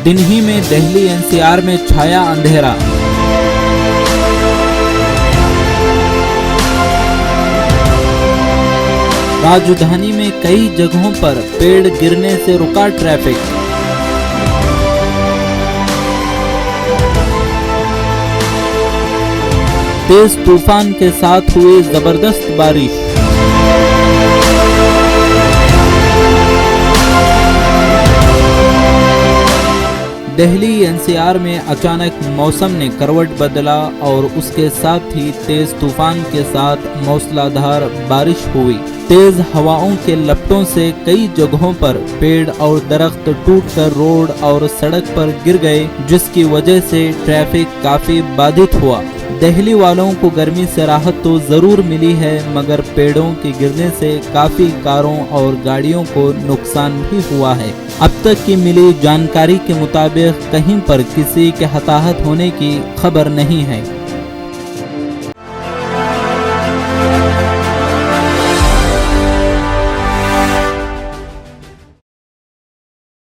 दिन ही में दिल्ली एनसीआर में छाया अंधेरा। राजधानी में कई जगहों पर पेड़ गिरने से रुका ट्रैफिक। तेज तूफान के साथ हुई जबरदस्त बारिश। दिल्ली एनसीआर में अचानक मौसम ने करवट बदला और उसके साथ ही तेज तूफान के साथ मूसलाधार बारिश हुई। तेज हवाओं के लपटों से कई जगहों पर पेड़ और दरख्त टूटकर रोड और सड़क पर गिर गए, जिसकी वजह से ट्रैफिक काफी बाधित हुआ। दिल्ली वालों को गर्मी से राहत तो जरूर मिली है, मगर पेड़ों के गिरने से काफी कारों और गाड़ियों को नुकसान भी हुआ है। अब तक की मिली जानकारी के मुताबिक कहीं पर किसी के हताहत होने की खबर नहीं है।